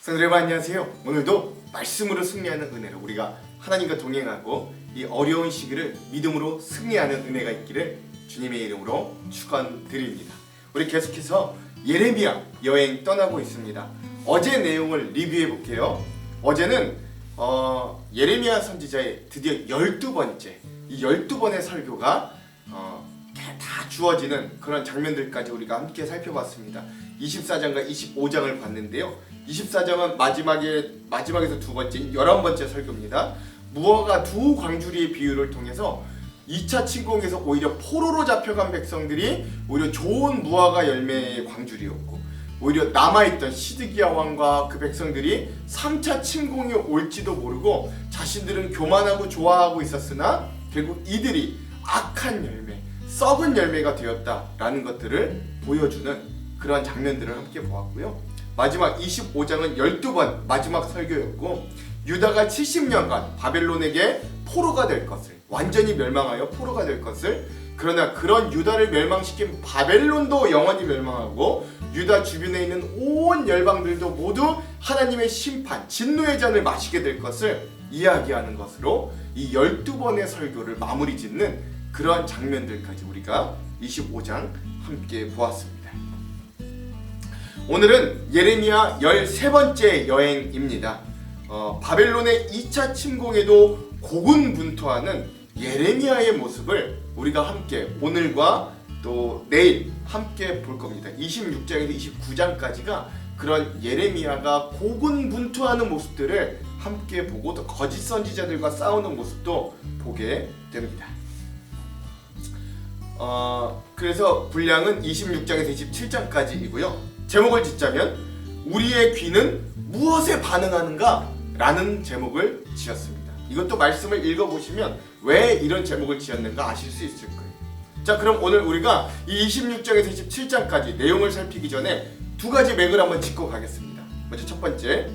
성도 여러분 안녕하세요. 오늘도 말씀으로 승리하는 은혜로 우리가 하나님과 동행하고 이 어려운 시기를 믿음으로 승리하는 은혜가 있기를 주님의 이름으로 축원드립니다. 우리 계속해서 예레미야 여행 떠나고 있습니다. 어제 내용을 리뷰해 볼게요. 어제는 예레미야 선지자의 드디어 12번째 이 12번의 설교가 다 주어지는 그런 장면들까지 우리가 함께 살펴봤습니다. 24장과 25장을 봤는데요. 24장은 마지막에서 두 번째 11번째 설교입니다. 무화과 두 광주리의 비유를 통해서 2차 침공에서 오히려 포로로 잡혀간 백성들이 오히려 좋은 무화과 열매의 광주리였고 오히려 남아있던 시드기야 왕과 그 백성들이 3차 침공이 올지도 모르고 자신들은 교만하고 좋아하고 있었으나 결국 이들이 악한 열매, 썩은 열매가 되었다라는 것들을 보여주는 그런 장면들을 함께 보았고요. 마지막 25장은 12번 마지막 설교였고 유다가 70년간 바벨론에게 포로가 될 것을 완전히 멸망하여 포로가 될 것을 그러나 그런 유다를 멸망시킨 바벨론도 영원히 멸망하고 유다 주변에 있는 온 열방들도 모두 하나님의 심판, 진노의 잔을 마시게 될 것을 이야기하는 것으로 이 12번의 설교를 마무리 짓는 그런 장면들까지 우리가 25장 함께 보았습니다. 오늘은 예레미야 13번째 여행입니다. 바벨론의 2차 침공에도 고군분투하는 예레미야의 모습을 우리가 함께 오늘과 또 내일 함께 볼 겁니다. 26장에서 29장까지가 그런 예레미야가 고군분투하는 모습들을 함께 보고 또 거짓 선지자들과 싸우는 모습도 보게 됩니다. 그래서 분량은 26장에서 27장까지이고요. 제목을 짓자면 우리의 귀는 무엇에 반응하는가? 라는 제목을 지었습니다. 이것도 말씀을 읽어보시면 왜 이런 제목을 지었는가 아실 수 있을 거예요. 자, 그럼 오늘 우리가 이 26장에서 27장까지 내용을 살피기 전에 두 가지 맥을 한번 짚고 가겠습니다. 먼저 첫 번째,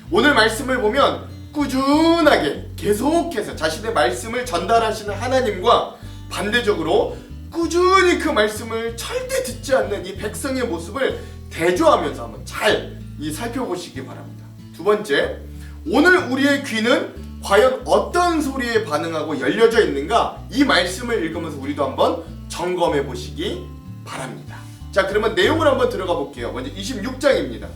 오늘 말씀을 보면 꾸준하게 계속해서 자신의 말씀을 전달하시는 하나님과 반대적으로 꾸준히 그 말씀을 절대 듣지 않는 이 백성의 모습을 대조하면서 한번 잘 살펴보시기 바랍니다. 두 번째, 오늘 우리의 귀는 과연 어떤 소리에 반응하고 열려져 있는가? 이 말씀을 읽으면서 우리도 한번 점검해 보시기 바랍니다. 자, 그러면 내용을 한번 들어가 볼게요. 먼저 26장입니다.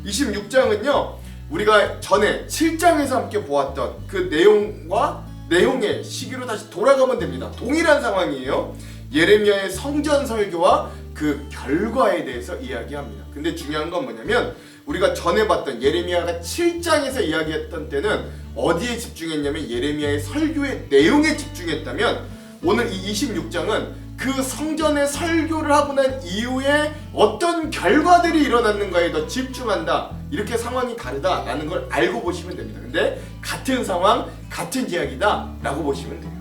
26장은요, 우리가 전에 7장에서 함께 보았던 그 내용의 시기로 다시 돌아가면 됩니다. 동일한 상황이에요. 예레미야의 성전 설교와 그 결과에 대해서 이야기합니다. 근데 중요한 건 뭐냐면 우리가 전에 봤던 예레미야가 7장에서 이야기했던 때는 어디에 집중했냐면 예레미야의 설교의 내용에 집중했다면 오늘 이 26장은 그 성전의 설교를 하고 난 이후에 어떤 결과들이 일어났는가에 더 집중한다. 이렇게 상황이 다르다라는 걸 알고 보시면 됩니다. 근데 같은 상황, 같은 이야기다 라고 보시면 돼요.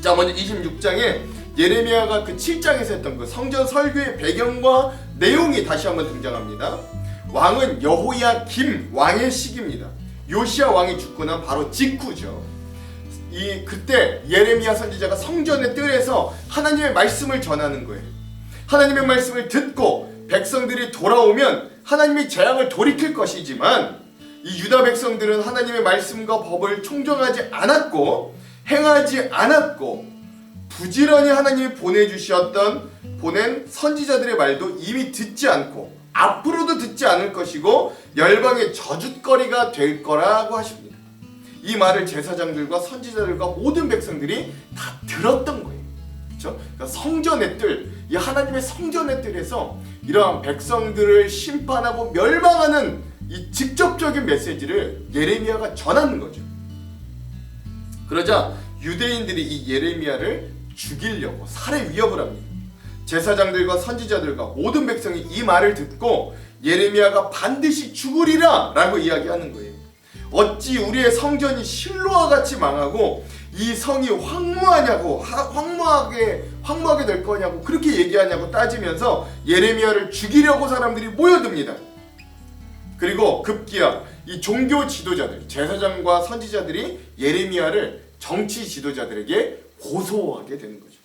자, 먼저 26장에 예레미야가 그 7장에서 했던 그 성전 설교의 배경과 내용이 다시 한번 등장합니다. 왕은 여호야김 왕의 시기입니다. 요시야 왕이 죽고 난 바로 직후죠. 그때 예레미야 선지자가 성전의 뜰에서 하나님의 말씀을 전하는 거예요. 하나님의 말씀을 듣고 백성들이 돌아오면 하나님이 재앙을 돌이킬 것이지만 이 유다 백성들은 하나님의 말씀과 법을 청정하지 않았고 행하지 않았고 부지런히 하나님이 보낸 선지자들의 말도 이미 듣지 않고 앞으로도 듣지 않을 것이고 열방의 저주거리가 될 거라고 하십니다. 이 말을 제사장들과 선지자들과 모든 백성들이 다 들었던 거예요. 그렇죠? 그러니까 성전의 뜰, 이 하나님의 성전의 뜰에서 이러한 백성들을 심판하고 멸망하는 이 직접적인 메시지를 예레미야가 전하는 거죠. 그러자 유대인들이 이 예레미야를 죽이려고 살해 위협을 합니다. 제사장들과 선지자들과 모든 백성이 이 말을 듣고 예레미야가 반드시 죽으리라 라고 이야기하는 거예요. 어찌 우리의 성전이 실로와 같이 망하고 이 성이 황무하게 될 거냐고 그렇게 얘기하냐고 따지면서 예레미야를 죽이려고 사람들이 모여듭니다. 그리고 급기야 이 종교 지도자들, 제사장과 선지자들이 예레미야를 정치 지도자들에게 고소하게 되는 거죠.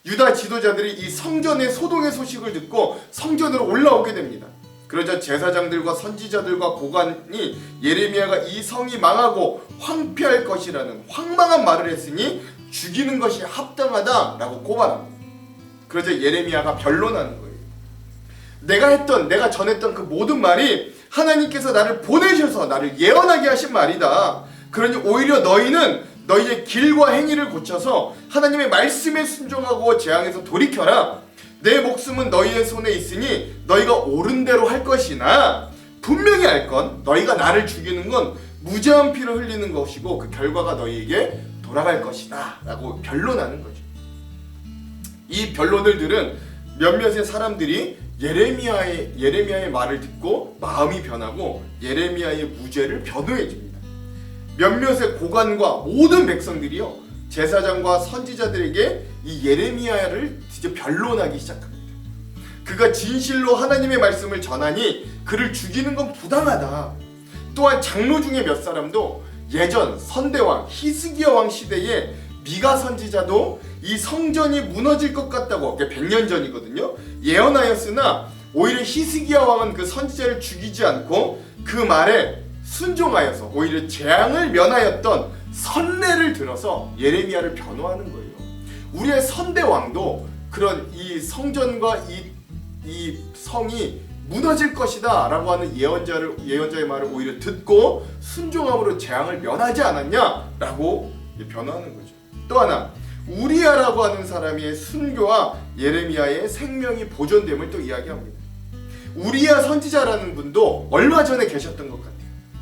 유다 지도자들이 이 성전의 소동의 소식을 듣고 성전으로 올라오게 됩니다. 그러자 제사장들과 선지자들과 고관이 예레미야가 이 성이 망하고 황폐할 것이라는 황망한 말을 했으니 죽이는 것이 합당하다라고 고발합니다. 그러자 예레미야가 변론하는 거예요. 내가 전했던 그 모든 말이 하나님께서 나를 보내셔서 나를 예언하게 하신 말이다. 그러니 오히려 너희는 너희의 길과 행위를 고쳐서 하나님의 말씀에 순종하고 재앙에서 돌이켜라. 내 목숨은 너희의 손에 있으니 너희가 옳은 대로 할 것이나 분명히 알 건 너희가 나를 죽이는 건 무죄한 피를 흘리는 것이고 그 결과가 너희에게 돌아갈 것이다 라고 변론하는 거죠. 이 변론을 들은 몇몇의 사람들이 예레미야의 말을 듣고 마음이 변하고 예레미야의 무죄를 변호해 줍니다. 몇몇의 고관과 모든 백성들이요 제사장과 선지자들에게 이 예레미야를 드디어 변론하기 시작합니다. 그가 진실로 하나님의 말씀을 전하니 그를 죽이는 건 부당하다. 또한 장로 중에 몇 사람도 예전 선대왕 히스기야 왕 시대에 미가 선지자도 이 성전이 무너질 것 같다고, 100년 전이거든요, 예언하였으나 오히려 히스기야 왕은 그 선지자를 죽이지 않고 그 말에 순종하여서 오히려 재앙을 면하였던 선례를 들어서 예레미야를 변호하는 거예요. 우리의 선대왕도 그런 이 성전과 이 성이 무너질 것이다 라고 하는 예언자의 말을 오히려 듣고 순종함으로 재앙을 면하지 않았냐 라고 변호하는 거죠. 또 하나, 우리야라고 하는 사람의 순교와 예레미야의 생명이 보존됨을 또 이야기합니다. 우리야 선지자라는 분도 얼마 전에 계셨던 것 같아요.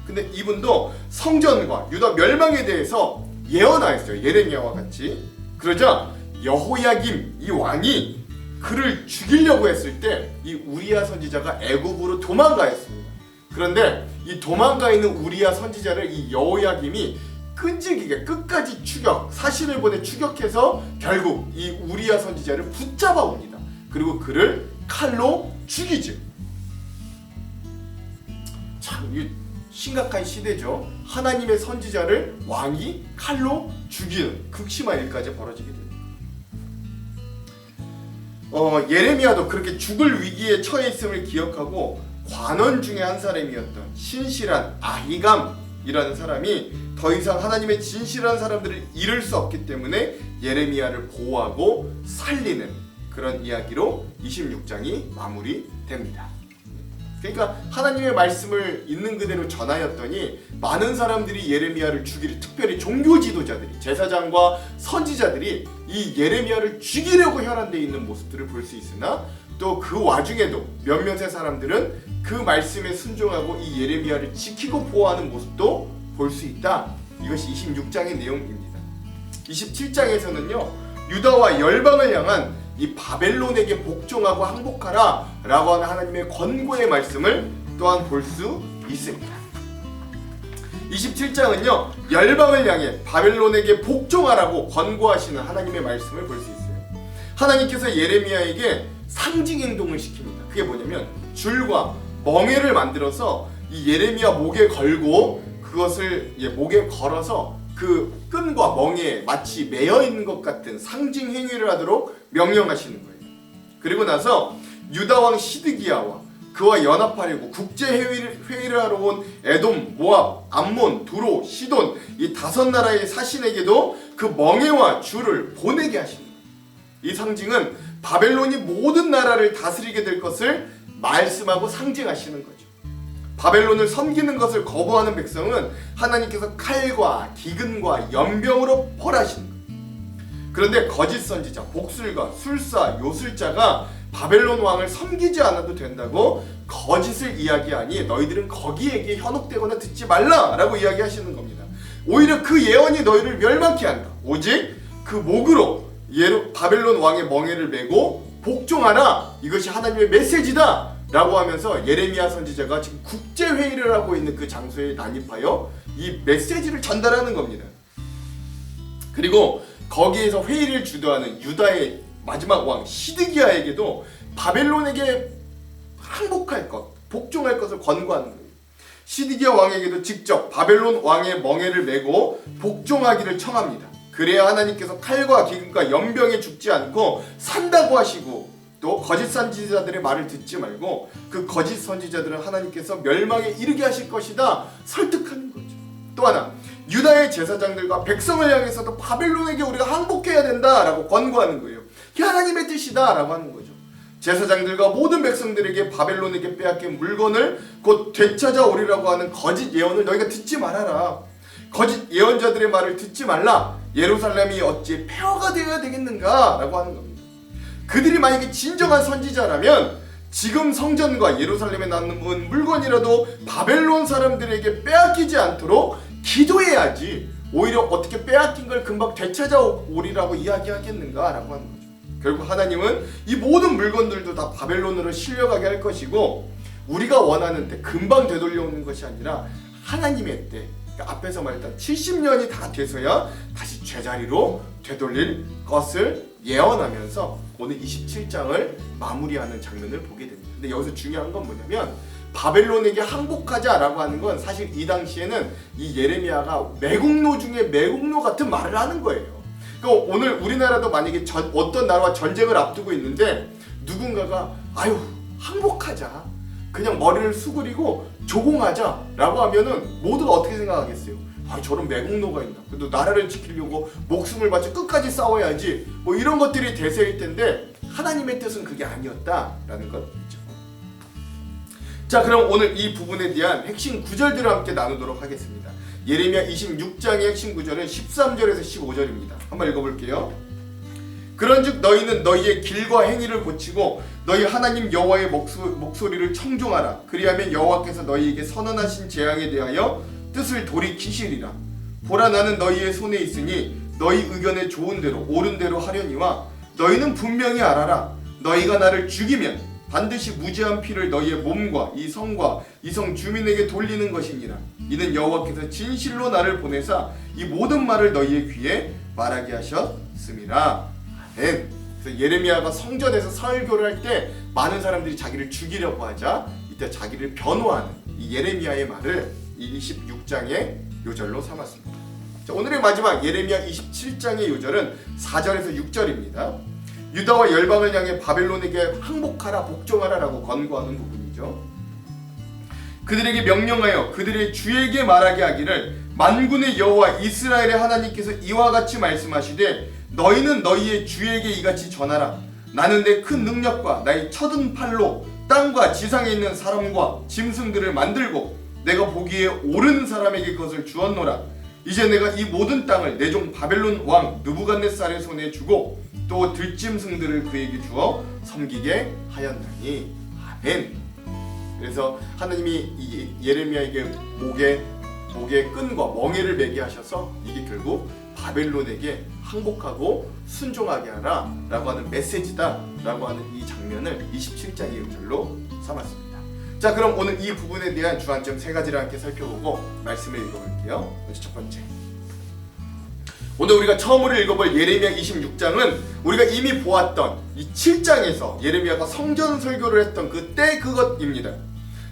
근데 이분도 성전과 유다 멸망에 대해서 예언하였어요. 예레미야와 같이. 그러자 여호야김 이 왕이 그를 죽이려고 했을 때 이 우리야 선지자가 애굽으로 도망가였습니다. 그런데 이 도망가 있는 우리야 선지자를 이 여호야김이 끈질기게 끝까지 사신을 보내 추격해서 결국 이 우리야 선지자를 붙잡아 옵니다. 그리고 그를 칼로 죽이죠. 참 심각한 시대죠. 하나님의 선지자를 왕이 칼로 죽이는 극심한 일까지 벌어지게 됩니다. 예레미야도 그렇게 죽을 위기에 처해 있음을 기억하고 관원 중에 한 사람이었던 신실한 아히감이라는 사람이 더 이상 하나님의 진실한 사람들을 잃을 수 없기 때문에 예레미야를 보호하고 살리는 그런 이야기로 26장이 마무리됩니다. 그러니까 하나님의 말씀을 있는 그대로 전하였더니 많은 사람들이 예레미야를 죽이려, 특별히 종교 지도자들이, 제사장과 선지자들이 이 예레미야를 죽이려고 혈안되어 있는 모습들을 볼 수 있으나 또 그 와중에도 몇몇의 사람들은 그 말씀에 순종하고 이 예레미야를 지키고 보호하는 모습도 볼 수 있다. 이것이 26장의 내용입니다. 27장에서는요 유다와 열방을 향한 이 바벨론에게 복종하고 항복하라 라고 하는 하나님의 권고의 말씀을 또한 볼 수 있습니다. 27장은요 열방을 향해 바벨론에게 복종하라고 권고하시는 하나님의 말씀을 볼 수 있어요. 하나님께서 예레미야에게 상징 행동을 시킵니다. 그게 뭐냐면 줄과 멍에를 만들어서 이 예레미야 목에 걸고 그것을 목에 걸어서 그 끈과 멍에 마치 매여 있는 것 같은 상징 행위를 하도록 명령하시는 거예요. 그리고 나서 유다 왕 시드기야와 그와 연합하려고 국제 회의를 하러 온 에돔, 모압, 암몬, 두로, 시돈 이 5나라의 사신에게도 그 멍에와 줄을 보내게 하시는 거예요. 이 상징은 바벨론이 모든 나라를 다스리게 될 것을 말씀하고 상징하시는 거죠. 바벨론을 섬기는 것을 거부하는 백성은 하나님께서 칼과 기근과 연병으로 벌하시는 거예요. 그런데 거짓 선지자, 복술가, 술사, 요술자가 바벨론 왕을 섬기지 않아도 된다고 거짓을 이야기하니 너희들은 거기에게 현혹되거나 듣지 말라라고 이야기하시는 겁니다. 오히려 그 예언이 너희를 멸망케 한다. 오직 그 목으로 바벨론 왕의 멍에를 메고 복종하라. 이것이 하나님의 메시지다 라고 하면서 예레미야 선지자가 지금 국제회의를 하고 있는 그 장소에 난입하여 이 메시지를 전달하는 겁니다. 그리고 거기에서 회의를 주도하는 유다의 마지막 왕 시드기야에게도 바벨론에게 항복할 것, 복종할 것을 권고하는 거예요. 시드기야 왕에게도 직접 바벨론 왕의 멍에를 메고 복종하기를 청합니다. 그래야 하나님께서 칼과 기근과 연병에 죽지 않고 산다고 하시고 또 거짓 선지자들의 말을 듣지 말고 그 거짓 선지자들은 하나님께서 멸망에 이르게 하실 것이다 설득하는 거죠. 또 하나, 유다의 제사장들과 백성을 향해서도 바벨론에게 우리가 항복해야 된다라고 권고하는 거예요. 이게 하나님의 뜻이다라고 하는 거죠. 제사장들과 모든 백성들에게 바벨론에게 빼앗긴 물건을 곧 되찾아오리라고 하는 거짓 예언을 너희가 듣지 말아라. 거짓 예언자들의 말을 듣지 말라. 예루살렘이 어찌 폐허가 되어야 되겠는가 라고 하는 겁니다. 그들이 만약에 진정한 선지자라면 지금 성전과 예루살렘에 남은 물건이라도 바벨론 사람들에게 빼앗기지 않도록 기도해야지 오히려 어떻게 빼앗긴 걸 금방 되찾아오리라고 이야기하겠는가 라고 하는 거죠. 결국 하나님은 이 모든 물건들도 다 바벨론으로 실려가게 할 것이고 우리가 원하는 때 금방 되돌려오는 것이 아니라 하나님의 때, 그러니까 앞에서 말했던 70년이 다 돼서야 다시 제자리로 되돌릴 것을 예언하면서 오늘 27장을 마무리하는 장면을 보게 됩니다. 근데 여기서 중요한 건 뭐냐면 바벨론에게 항복하자라고 하는 건 사실 이 당시에는 이 예레미야가 매국노 중에 매국노 같은 말을 하는 거예요. 그러니까 오늘 우리나라도 만약에 어떤 나라와 전쟁을 앞두고 있는데 누군가가 아유 항복하자, 그냥 머리를 수그리고 조공하자라고 하면은 모두가 어떻게 생각하겠어요? 아, 저런 매국노가 있나? 그래도 나라를 지키려고 목숨을 바쳐 끝까지 싸워야지. 뭐 이런 것들이 대세일 텐데 하나님의 뜻은 그게 아니었다라는 것 있죠. 자, 그럼 오늘 이 부분에 대한 핵심 구절들을 함께 나누도록 하겠습니다. 예레미야 26장의 핵심 구절은 13절에서 15절입니다. 한번 읽어볼게요. 그런즉 너희는 너희의 길과 행위를 고치고 너희 하나님 여호와의 목소리를 청종하라. 그리하면 여호와께서 너희에게 선언하신 재앙에 대하여 뜻을 돌이키시리라. 보라, 나는 너희의 손에 있으니 너희 의견에 좋은 대로 옳은 대로 하려니와 너희는 분명히 알아라. 너희가 나를 죽이면 반드시 무죄한 피를 너희의 몸과 이 성과 이 성 주민에게 돌리는 것이니라. 이는 여호와께서 진실로 나를 보내사 이 모든 말을 너희의 귀에 말하게 하셨음이라. 아멘. 그래서 예레미야가 성전에서 설교를 할 때 많은 사람들이 자기를 죽이려고 하자 이때 자기를 변호하는 이 예레미야의 말을 이 26장의 요절로 삼았습니다. 자, 오늘의 마지막 예레미야 27장의 요절은 4절에서 6절입니다. 유다와 열방을 향해 바벨론에게 항복하라, 복종하라 라고 권고하는 부분이죠. 그들에게 명령하여 그들의 주에게 말하게 하기를 만군의 여호와 이스라엘의 하나님께서 이와 같이 말씀하시되 너희는 너희의 주에게 이같이 전하라. 나는 내 큰 능력과 나의 쳐든 팔로 땅과 지상에 있는 사람과 짐승들을 만들고 내가 보기에 옳은 사람에게 그것을 주었노라. 이제 내가 이 모든 땅을 내 종 바벨론 왕 느부갓네살의 손에 주고 또 들짐승들을 그에게 주어 섬기게 하였나니. 아멘. 그래서 하나님이 이 예레미야에게 목에 끈과 멍에를 매게 하셔서 이게 결국 바벨론에게 항복하고 순종하게 하라 라고 하는 메시지다 라고 하는 이 장면을 27장의 요절로 삼았습니다. 자, 그럼 오늘 이 부분에 대한 주안점 3가지를 함께 살펴보고 말씀을 읽어볼게요. 먼저 첫 번째, 오늘 우리가 처음으로 읽어볼 예레미야 26장은 우리가 이미 보았던 이 7장에서 예레미야가 성전 설교를 했던 그때 그것입니다.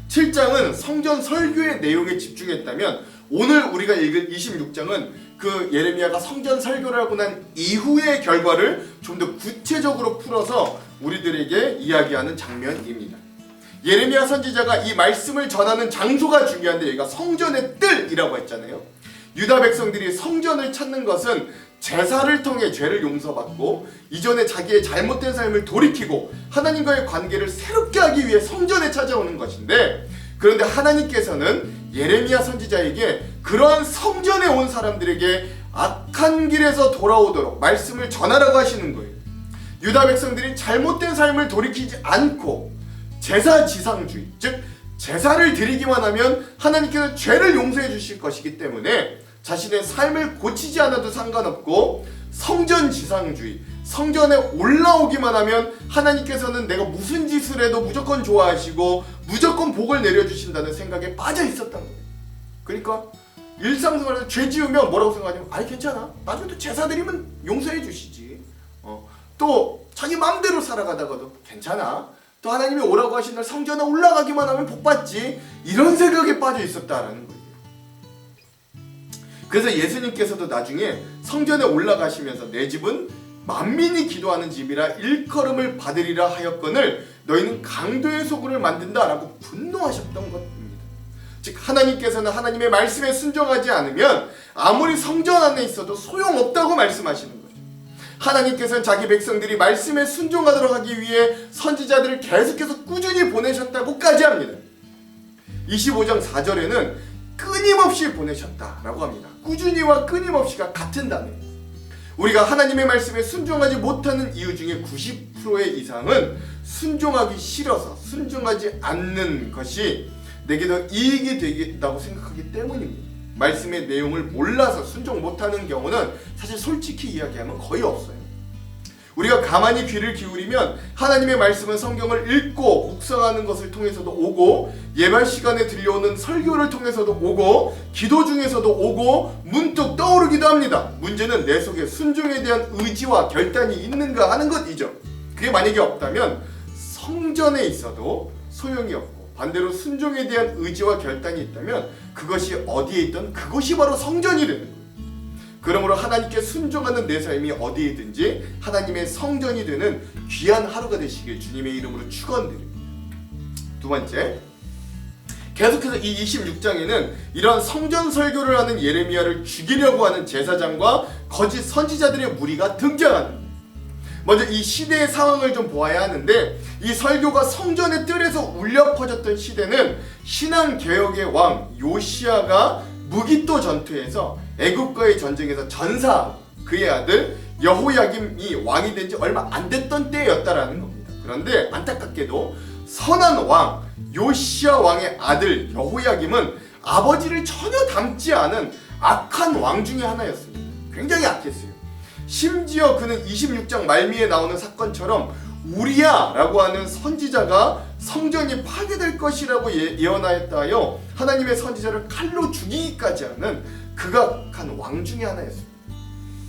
7장은 성전 설교의 내용에 집중했다면 오늘 우리가 읽을 26장은 그 예레미야가 성전 설교를 하고 난 이후의 결과를 좀 더 구체적으로 풀어서 우리들에게 이야기하는 장면입니다. 예레미야 선지자가 이 말씀을 전하는 장소가 중요한데 여기가 성전의 뜰이라고 했잖아요. 유다 백성들이 성전을 찾는 것은 제사를 통해 죄를 용서받고 이전에 자기의 잘못된 삶을 돌이키고 하나님과의 관계를 새롭게 하기 위해 성전에 찾아오는 것인데, 그런데 하나님께서는 예레미야 선지자에게 그러한 성전에 온 사람들에게 악한 길에서 돌아오도록 말씀을 전하라고 하시는 거예요. 유다 백성들이 잘못된 삶을 돌이키지 않고 제사지상주의, 즉 제사를 드리기만 하면 하나님께서 죄를 용서해 주실 것이기 때문에 자신의 삶을 고치지 않아도 상관없고 성전지상주의, 성전에 올라오기만 하면 하나님께서는 내가 무슨 짓을 해도 무조건 좋아하시고 무조건 복을 내려주신다는 생각에 빠져 있었던 거예요. 그러니까 일상생활에서 죄 지으면 뭐라고 생각하냐면 아니 괜찮아, 나중에 또 제사 드리면 용서해 주시지. 또 자기 마음대로 살아가다가도 괜찮아, 또 하나님이 오라고 하신 날 성전에 올라가기만 하면 복 받지, 이런 생각에 빠져 있었다라는 거예요. 그래서 예수님께서도 나중에 성전에 올라가시면서 내 집은 만민이 기도하는 집이라 일컬음을 받으리라 하였거늘 너희는 강도의 소굴을 만든다라고 분노하셨던 것입니다. 즉 하나님께서는 하나님의 말씀에 순종하지 않으면 아무리 성전 안에 있어도 소용없다고 말씀하시는 거죠. 하나님께서는 자기 백성들이 말씀에 순종하도록 하기 위해 선지자들을 계속해서 꾸준히 보내셨다고까지 합니다. 25장 4절에는 끊임없이 보내셨다라고 합니다. 꾸준히와 끊임없이가 같은 단어예요. 우리가 하나님의 말씀에 순종하지 못하는 이유 중에 90%의 이상은 순종하기 싫어서 순종하지 않는 것이 내게 더 이익이 되겠다고 생각하기 때문입니다. 말씀의 내용을 몰라서 순종 못하는 경우는 사실 솔직히 이야기하면 거의 없어요. 우리가 가만히 귀를 기울이면 하나님의 말씀은 성경을 읽고 묵상하는 것을 통해서도 오고 예발 시간에 들려오는 설교를 통해서도 오고 기도 중에서도 오고 문득 떠오르기도 합니다. 문제는 내 속에 순종에 대한 의지와 결단이 있는가 하는 것이죠. 그게 만약에 없다면 성전에 있어도 소용이 없고 반대로 순종에 대한 의지와 결단이 있다면 그것이 어디에 있든 그것이 바로 성전이 되는 거예요. 그러므로 하나님께 순종하는 내 삶이 어디에 있든지 하나님의 성전이 되는 귀한 하루가 되시길 주님의 이름으로 축원드립니다. 두 번째, 계속해서 이 26장에는 이런 성전 설교를 하는 예레미야를 죽이려고 하는 제사장과 거짓 선지자들의 무리가 등장합니다. 먼저 이 시대의 상황을 좀 보아야 하는데 이 설교가 성전의 뜰에서 울려 퍼졌던 시대는 신앙개혁의 왕 요시야가 무기또 전투에서 애굽과의 전쟁에서 전사하고 그의 아들 여호야김이 왕이 된 지 얼마 안 됐던 때였다라는 겁니다. 그런데 안타깝게도 선한 왕 요시야 왕의 아들 여호야김은 아버지를 전혀 닮지 않은 악한 왕 중에 하나였습니다. 굉장히 악했어요. 심지어 그는 26장 말미에 나오는 사건처럼 우리야라고 하는 선지자가 성전이 파괴될 것이라고 예언하였다 하여 하나님의 선지자를 칼로 죽이기까지 하는 극악한 왕 중에 하나였습니다.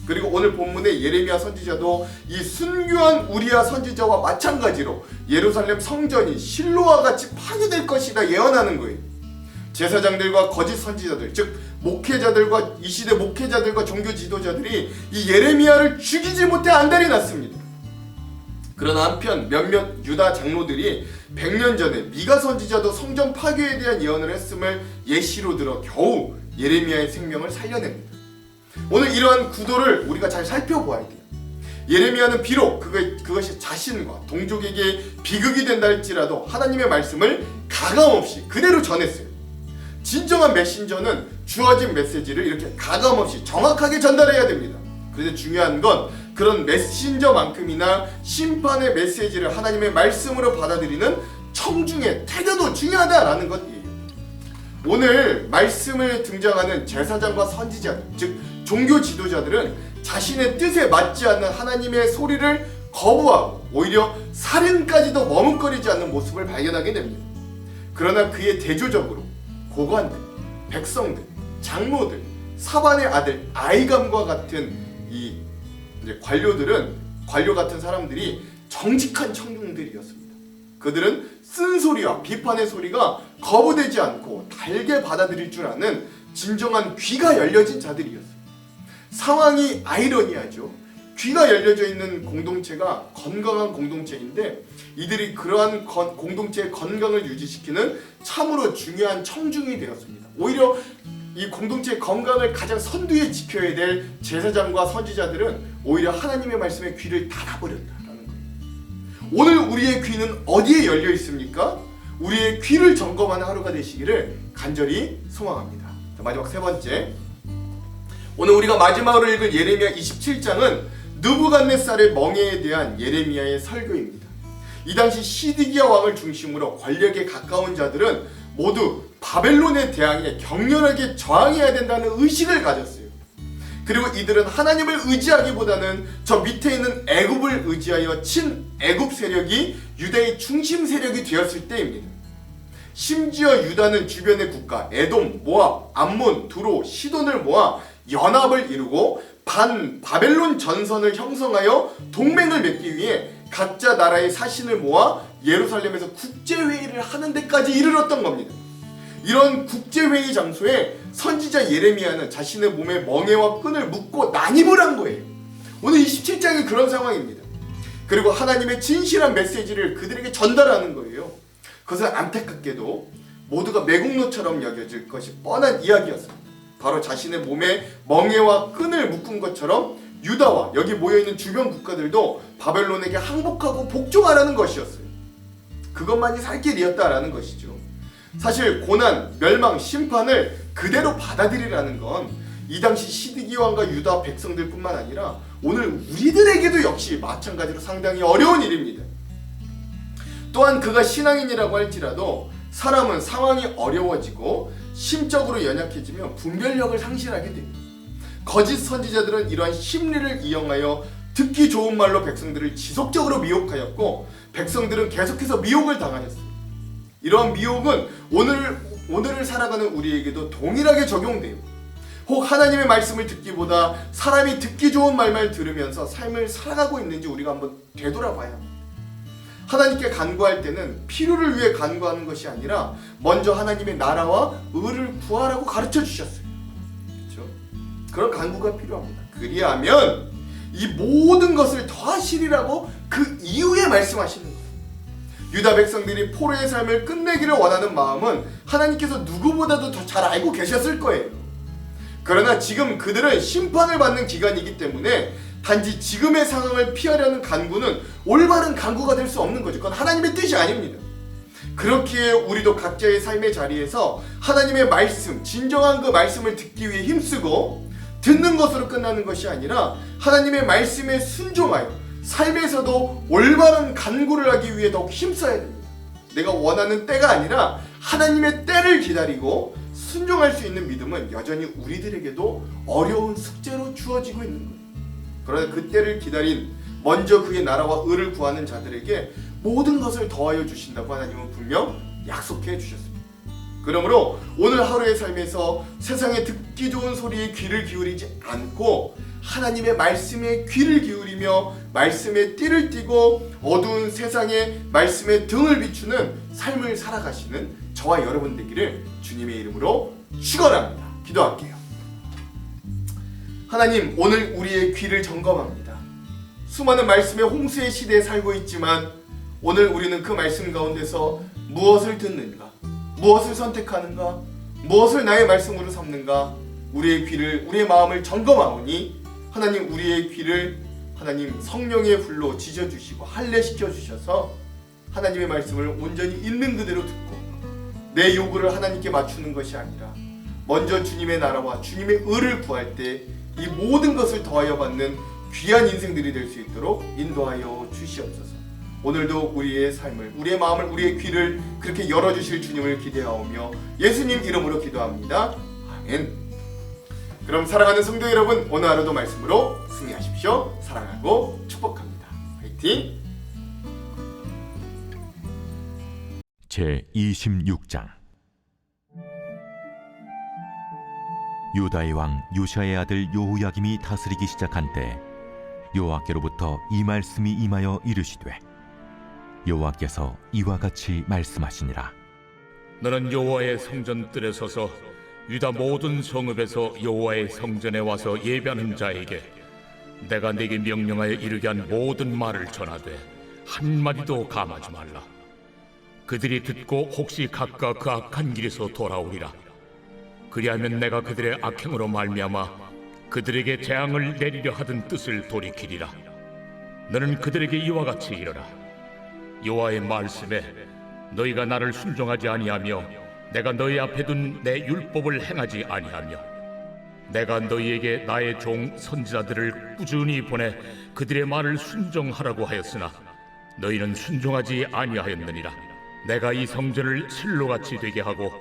그리고 오늘 본문의 예레미야 선지자도 이 순교한 우리야 선지자와 마찬가지로 예루살렘 성전이 실로와 같이 파괴될 것이다 예언하는 거예요. 제사장들과 거짓 선지자들, 즉 목회자들과 이 시대 목회자들과 종교 지도자들이 이 예레미야를 죽이지 못해 안달이 났습니다. 그러나 한편 몇몇 유다 장로들이 100년 전에 미가 선지자도 성전 파괴에 대한 예언을 했음을 예시로 들어 겨우 예레미야의 생명을 살려냅니다. 오늘 이러한 구도를 우리가 잘 살펴보아야 돼요. 예레미야는 비록 그것이 자신과 동족에게 비극이 된다 할지라도 하나님의 말씀을 가감없이 그대로 전했어요. 진정한 메신저는 주어진 메시지를 이렇게 가감없이 정확하게 전달해야 됩니다. 그런데 중요한 건 그런 메신저만큼이나 심판의 메시지를 하나님의 말씀으로 받아들이는 청중의 태도도 중요하다라는 것이에요. 오늘 말씀을 등장하는 제사장과 선지자들, 즉 종교 지도자들은 자신의 뜻에 맞지 않는 하나님의 소리를 거부하고 오히려 살인까지도 머뭇거리지 않는 모습을 발견하게 됩니다. 그러나 그의 대조적으로 고관들, 백성들, 장로들, 사반의 아들 아이감과 같은 이 관료 같은 사람들이 정직한 청중들이었습니다. 그들은 쓴소리와 비판의 소리가 거부되지 않고 달게 받아들일 줄 아는 진정한 귀가 열려진 자들이었습니다. 상황이 아이러니하죠. 귀가 열려져 있는 공동체가 건강한 공동체인데 이들이 그러한 공동체의 건강을 유지시키는 참으로 중요한 청중이 되었습니다. 오히려 이 공동체의 건강을 가장 선두에 지켜야 될 제사장과 선지자들은 오히려 하나님의 말씀에 귀를 닫아버렸다라는 거예요. 오늘 우리의 귀는 어디에 열려 있습니까? 우리의 귀를 점검하는 하루가 되시기를 간절히 소망합니다. 자, 마지막 세 번째, 오늘 우리가 마지막으로 읽을 예레미야 27장은 느부갓네살의 멍에에 대한 예레미야의 설교입니다. 이 당시 시드기야 왕을 중심으로 권력에 가까운 자들은 모두 바벨론에 대항해 격렬하게 저항해야 된다는 의식을 가졌어요. 그리고 이들은 하나님을 의지하기보다는 저 밑에 있는 애굽을 의지하여 친애굽 세력이 유다의 중심 세력이 되었을 때입니다. 심지어 유다는 주변의 국가 에돔, 모압, 암몬, 두로, 시돈을 모아 연합을 이루고 바벨론 전선을 형성하여 동맹을 맺기 위해 각자 나라의 사신을 모아 예루살렘에서 국제회의를 하는 데까지 이르렀던 겁니다. 이런 국제회의 장소에 선지자 예레미야는 자신의 몸에 멍에와 끈을 묶고 난입을 한 거예요. 오늘 27장이 그런 상황입니다. 그리고 하나님의 진실한 메시지를 그들에게 전달하는 거예요. 그것은 안타깝게도 모두가 매국노처럼 여겨질 것이 뻔한 이야기였습니다. 바로 자신의 몸에 멍에와 끈을 묶은 것처럼 유다와 여기 모여있는 주변 국가들도 바벨론에게 항복하고 복종하라는 것이었어요. 그것만이 살 길이었다라는 것이죠. 사실 고난, 멸망, 심판을 그대로 받아들이라는 건 이 당시 시드기 왕과 유다 백성들뿐만 아니라 오늘 우리들에게도 역시 마찬가지로 상당히 어려운 일입니다. 또한 그가 신앙인이라고 할지라도 사람은 상황이 어려워지고 심적으로 연약해지면 분별력을 상실하게 됩니다. 거짓 선지자들은 이러한 심리를 이용하여 듣기 좋은 말로 백성들을 지속적으로 미혹하였고 백성들은 계속해서 미혹을 당하였습니다. 이러한 미혹은 오늘을 살아가는 우리에게도 동일하게 적용돼요. 혹 하나님의 말씀을 듣기보다 사람이 듣기 좋은 말만 들으면서 삶을 살아가고 있는지 우리가 한번 되돌아봐야 합니다. 하나님께 간구할 때는 필요를 위해 간구하는 것이 아니라 먼저 하나님의 나라와 의를 구하라고 가르쳐 주셨어요. 그렇죠? 그런 간구가 필요합니다. 그리하면 이 모든 것을 더하시리라고 그 이후에 말씀하시는 거예요. 유다 백성들이 포로의 삶을 끝내기를 원하는 마음은 하나님께서 누구보다도 더 잘 알고 계셨을 거예요. 그러나 지금 그들은 심판을 받는 기간이기 때문에 단지 지금의 상황을 피하려는 간구는 올바른 간구가 될 수 없는 거죠. 그건 하나님의 뜻이 아닙니다. 그렇기에 우리도 각자의 삶의 자리에서 하나님의 말씀, 진정한 그 말씀을 듣기 위해 힘쓰고 듣는 것으로 끝나는 것이 아니라 하나님의 말씀에 순종하여 삶에서도 올바른 간구를 하기 위해 더욱 힘써야 됩니다. 내가 원하는 때가 아니라 하나님의 때를 기다리고 순종할 수 있는 믿음은 여전히 우리들에게도 어려운 숙제로 주어지고 있는 거예요. 그러나 그 때를 기다린 먼저 그의 나라와 의를 구하는 자들에게 모든 것을 더하여 주신다고 하나님은 분명 약속해 주셨습니다. 그러므로 오늘 하루의 삶에서 세상에 듣기 좋은 소리에 귀를 기울이지 않고 하나님의 말씀에 귀를 기울이며 말씀에 띠를 띠고 어두운 세상에 말씀에 등을 비추는 삶을 살아가시는 저와 여러분 되기를 주님의 이름으로 축원합니다. 기도할게요. 하나님, 오늘 우리의 귀를 점검합니다. 수많은 말씀의 홍수의 시대에 살고 있지만 오늘 우리는 그 말씀 가운데서 무엇을 듣는가, 무엇을 선택하는가, 무엇을 나의 말씀으로 삼는가, 우리의 귀를, 우리의 마음을 점검하오니 하나님, 우리의 귀를 하나님 성령의 불로 지져주시고 할례시켜 주셔서 하나님의 말씀을 온전히 있는 그대로 듣고 내 요구를 하나님께 맞추는 것이 아니라 먼저 주님의 나라와 주님의 의를 구할 때 이 모든 것을 더하여 받는 귀한 인생들이 될 수 있도록 인도하여 주시옵소서. 오늘도 우리의 삶을, 우리의 마음을, 우리의 귀를 그렇게 열어주실 주님을 기대하오며 예수님 이름으로 기도합니다. 아멘. 그럼 사랑하는 성도 여러분, 오늘 하루도 말씀으로 승리하십시오. 사랑하고 축복합니다. 화이팅! 제26장 유다의 왕 요시아의 아들 여호야김이 다스리기 시작한 때 여호와께로부터 이 말씀이 임하여 이르시되 여호와께서 이와 같이 말씀하시니라. 너는 여호와의 성전 뜰에 서서 유다 모든 성읍에서 여호와의 성전에 와서 예배하는 자에게 내가 네게 명령하여 이르게 한 모든 말을 전하되 한마디도 감하지 말라. 그들이 듣고 혹시 각각 그 악한 길에서 돌아오리라. 그리하면 내가 그들의 악행으로 말미암아 그들에게 재앙을 내리려 하던 뜻을 돌이키리라. 너는 그들에게 이와 같이 이르라. 여호와의 말씀에 너희가 나를 순종하지 아니하며 내가 너희 앞에 둔 내 율법을 행하지 아니하며 내가 너희에게 나의 종 선지자들을 꾸준히 보내 그들의 말을 순종하라고 하였으나 너희는 순종하지 아니하였느니라. 내가 이 성전을 실로같이 되게 하고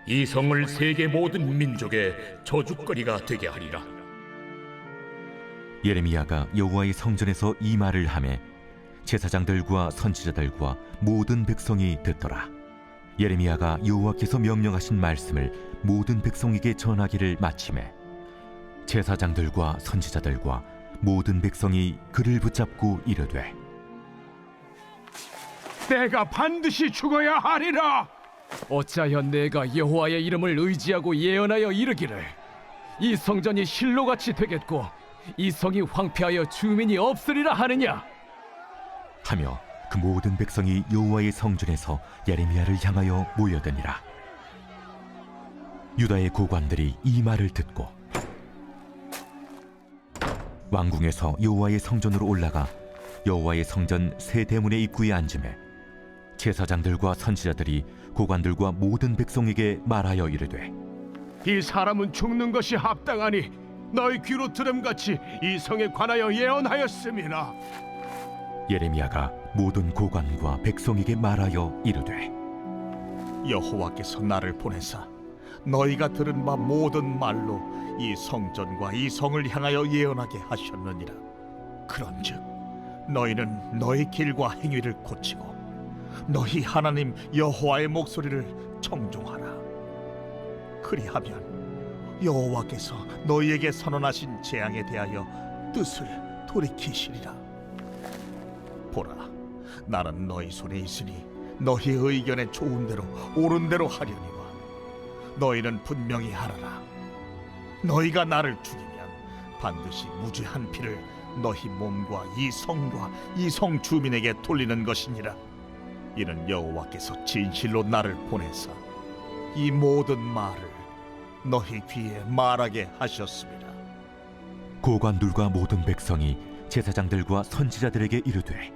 이 성을 세계 모든 민족의 저주거리가 되게 하리라. 예레미야가 여호와의 성전에서 이 말을 하매 제사장들과 선지자들과 모든 백성이 듣더라. 예레미야가 여호와께서 명령하신 말씀을 모든 백성에게 전하기를 마치매 제사장들과 선지자들과 모든 백성이 그를 붙잡고 이르되 내가 반드시 죽어야 하리라. 어찌하여 내가 여호와의 이름을 의지하고 예언하여 이르기를 이 성전이 실로같이 되겠고 이 성이 황폐하여 주민이 없으리라 하느냐? 하며 그 모든 백성이 여호와의 성전에서 예레미야를 향하여 모여드니라. 유다의 고관들이 이 말을 듣고 왕궁에서 여호와의 성전으로 올라가 여호와의 성전 세 대문의 입구에 앉으매 제사장들과 선지자들이 고관들과 모든 백성에게 말하여 이르되, 이 사람은 죽는 것이 합당하니 너희 귀로 들음같이 이 성에 관하여 예언하였음이라. 예레미야가 모든 고관과 백성에게 말하여 이르되, 여호와께서 나를 보내사 너희가 들은 바 모든 말로 이 성전과 이 성을 향하여 예언하게 하셨느니라. 그런즉 너희는 너희 길과 행위를 고치고 너희 하나님 여호와의 목소리를 청종하라. 그리하면 여호와께서 너희에게 선언하신 재앙에 대하여 뜻을 돌이키시리라. 보라, 나는 너희 손에 있으니 너희 의견에 좋은 대로 옳은 대로 하려니와 너희는 분명히 하라라. 너희가 나를 죽이면 반드시 무죄한 피를 너희 몸과 이 성과 이 성 주민에게 돌리는 것이니라. 이는 여호와께서 진실로 나를 보내사 이 모든 말을 너희 귀에 말하게 하셨습니다. 고관들과 모든 백성이 제사장들과 선지자들에게 이르되,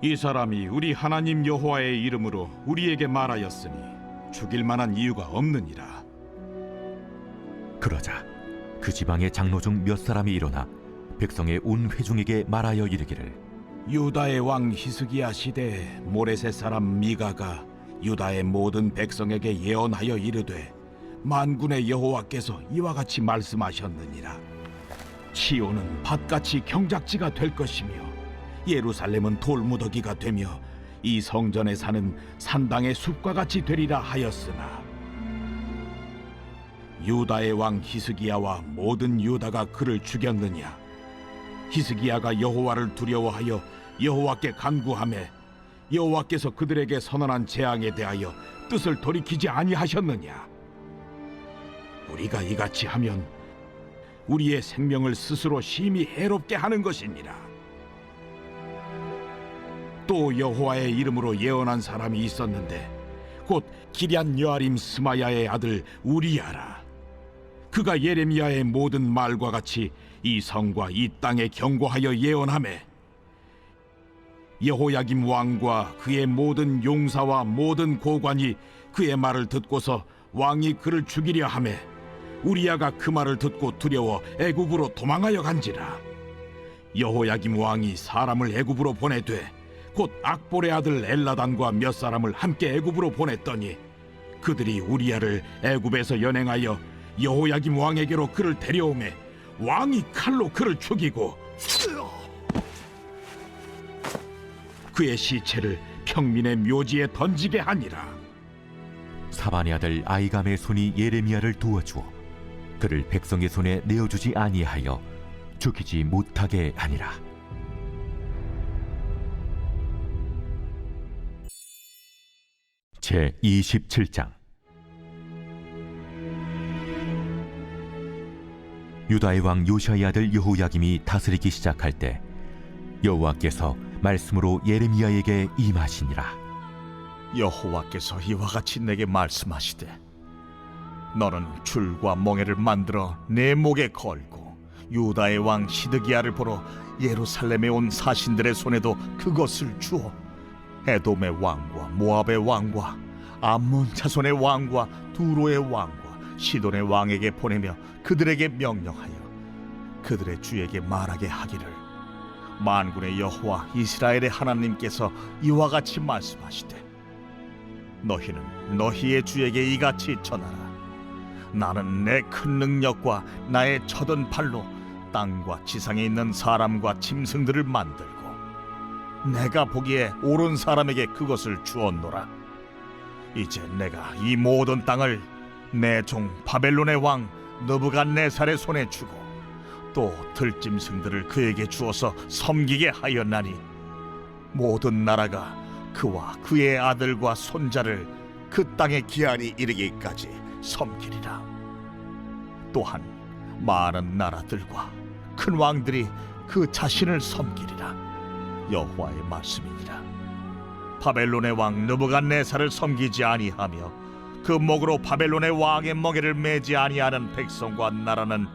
이 사람이 우리 하나님 여호와의 이름으로 우리에게 말하였으니 죽일 만한 이유가 없느니라. 그러자 그 지방의 장로 중 몇 사람이 일어나 백성의 온 회중에게 말하여 이르기를, 유다의 왕 히스기야 시대에 모레셋 사람 미가가 유다의 모든 백성에게 예언하여 이르되, 만군의 여호와께서 이와 같이 말씀하셨느니라. 시온은 밭같이 경작지가 될 것이며 예루살렘은 돌무더기가 되며 이 성전에 사는 산당의 숲과 같이 되리라 하였으나, 유다의 왕 히스기야와 모든 유다가 그를 죽였느냐? 히스기야가 여호와를 두려워하여 여호와께 간구하매 여호와께서 그들에게 선언한 재앙에 대하여 뜻을 돌이키지 아니하셨느냐? 우리가 이같이 하면 우리의 생명을 스스로 심히 해롭게 하는 것이니라. 또 여호와의 이름으로 예언한 사람이 있었는데 곧 기럇 여아림 스마야의 아들 우리야라. 그가 예레미야의 모든 말과 같이 이 성과 이 땅에 경고하여 예언하매, 여호야김 왕과 그의 모든 용사와 모든 고관이 그의 말을 듣고서 왕이 그를 죽이려 하매 우리야가 그 말을 듣고 두려워 애굽으로 도망하여 간지라. 여호야김 왕이 사람을 애굽으로 보내되 곧 악볼의 아들 엘라단과 몇 사람을 함께 애굽으로 보냈더니 그들이 우리야를 애굽에서 연행하여 여호야김 왕에게로 그를 데려오매 왕이 칼로 그를 죽이고 그의 시체를 평민의 묘지에 던지게 하니라. 사반의 아들 아이감의 손이 예레미야를 도와주어 그를 백성의 손에 내어주지 아니하여 죽이지 못하게 하니라. 제 27장. 유다의 왕 요시아의 아들 여호야김이 다스리기 시작할 때 여호와께서 말씀으로 예레미야에게 임하시니라. 여호와께서 이와 같이 내게 말씀하시되, 너는 줄과 멍에를 만들어 내 목에 걸고 유다의 왕 시드기야를 보러 예루살렘에 온 사신들의 손에도 그것을 주어 에돔의 왕과 모압의 왕과 암몬 자손의 왕과 두로의 왕과 시돈의 왕에게 보내며 그들에게 명령하여 그들의 주에게 말하게 하기를, 만군의 여호와 이스라엘의 하나님께서 이와 같이 말씀하시되, 너희는 너희의 주에게 이같이 전하라. 나는 내 큰 능력과 나의 쳐든 팔로 땅과 지상에 있는 사람과 짐승들을 만들고 내가 보기에 옳은 사람에게 그것을 주었노라. 이제 내가 이 모든 땅을 내 종 바벨론의 왕 느부갓네살의 손에 주고 또 들짐승들을 그에게 주어서 섬기게 하였나니 모든 나라가 그와 그의 아들과 손자를 그 땅의 기한이 이르기까지 섬기리라. 또한 많은 나라들과 큰 왕들이 그 자신을 섬기리라. 여호와의 말씀이니라. 바벨론의 왕 느부갓네살을 섬기지 아니하며 그 목으로 바벨론의 왕의 멍에를 매지 아니하는 백성과 나라는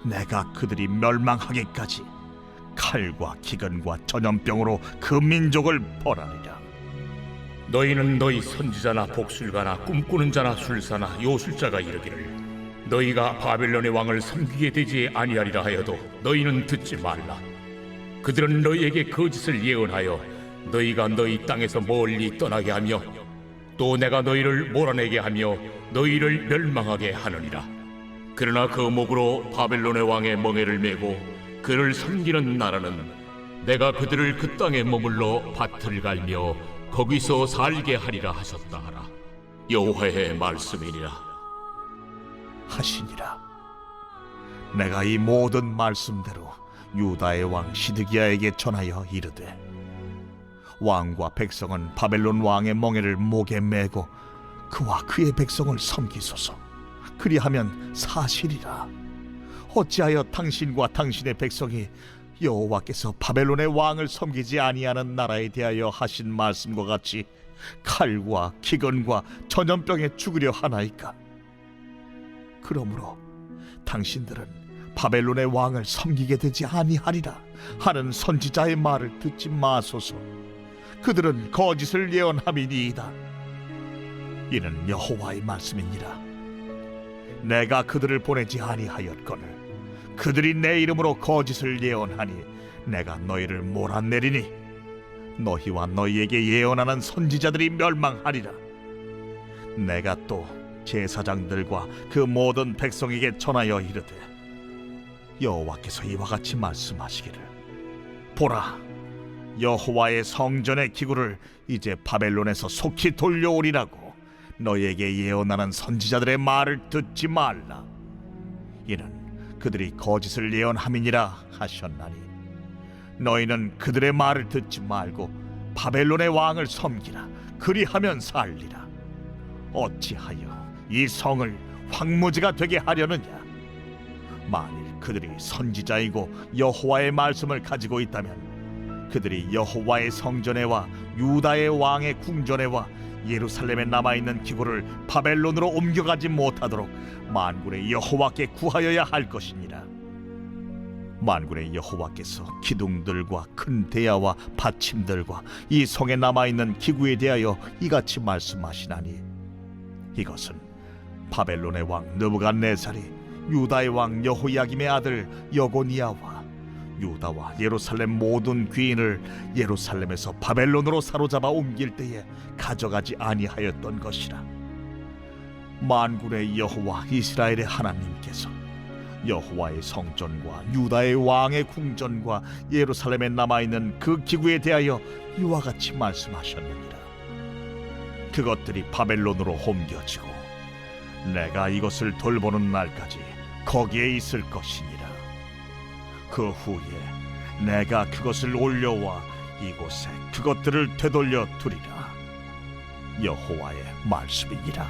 내가 그들이 멸망하기까지 칼과 기근과 전염병으로 그 민족을 벌하리라. 너희는 너희 선지자나 복술가나 꿈꾸는 자나 술사나 요술자가 이르기를 너희가 바벨론의 왕을 섬기게 되지 아니하리라 하여도 너희는 듣지 말라. 그들은 너희에게 거짓을 예언하여 너희가 너희 땅에서 멀리 떠나게 하며 또 내가 너희를 몰아내게 하며 너희를 멸망하게 하느니라. 그러나 그 목으로 바벨론의 왕의 멍에를 메고 그를 섬기는 나라는 내가 그들을 그 땅에 머물러 밭을 갈며 거기서 살게 하리라 하셨다 하라. 여호와의 말씀이니라. 하시니라. 내가 이 모든 말씀대로 유다의 왕 시드기야에게 전하여 이르되 왕과 백성은 바벨론 왕의 멍에를 목에 메고 그와 그의 백성을 섬기소서. 그리하면 사실이라. 어찌하여 당신과 당신의 백성이 여호와께서 바벨론의 왕을 섬기지 아니하는 나라에 대하여 하신 말씀과 같이 칼과 기근과 전염병에 죽으려 하나이까? 그러므로 당신들은 바벨론의 왕을 섬기게 되지 아니하리라 하는 선지자의 말을 듣지 마소서. 그들은 거짓을 예언함이니이다. 이는 여호와의 말씀이니라. 내가 그들을 보내지 아니하였거늘 그들이 내 이름으로 거짓을 예언하니 내가 너희를 몰아내리니 너희와 너희에게 예언하는 선지자들이 멸망하리라. 내가 또 제사장들과 그 모든 백성에게 전하여 이르되 여호와께서 이와 같이 말씀하시기를 보라, 여호와의 성전의 기구를 이제 바벨론에서 속히 돌려오리라고 너희에게 예언하는 선지자들의 말을 듣지 말라. 이는 그들이 거짓을 예언함이니라 하셨나니 너희는 그들의 말을 듣지 말고 바벨론의 왕을 섬기라. 그리하면 살리라. 어찌하여 이 성을 황무지가 되게 하려느냐? 만일 그들이 선지자이고 여호와의 말씀을 가지고 있다면 그들이 여호와의 성전에와 유다의 왕의 궁전에와 예루살렘에 남아있는 기구를 바벨론으로 옮겨가지 못하도록 만군의 여호와께 구하여야 할 것이니라. 만군의 여호와께서 기둥들과 큰 대야와 받침들과 이 성에 남아있는 기구에 대하여 이같이 말씀하시나니 이것은 바벨론의 왕 느부갓네살이 유다의 왕 여호야김의 아들 여고니아와 유다와 예루살렘 모든 귀인을 예루살렘에서 바벨론으로 사로잡아 옮길 때에 가져가지 아니하였던 것이라. 만군의 여호와 이스라엘의 하나님께서 여호와의 성전과 유다의 왕의 궁전과 예루살렘에 남아있는 그 기구에 대하여 이와 같이 말씀하셨느니라. 그것들이 바벨론으로 옮겨지고 내가 이것을 돌보는 날까지 거기에 있을 것이니라. 그 후에 내가 그것을 올려와 이곳에 그것들을 되돌려 두리라. 여호와의 말씀이니라.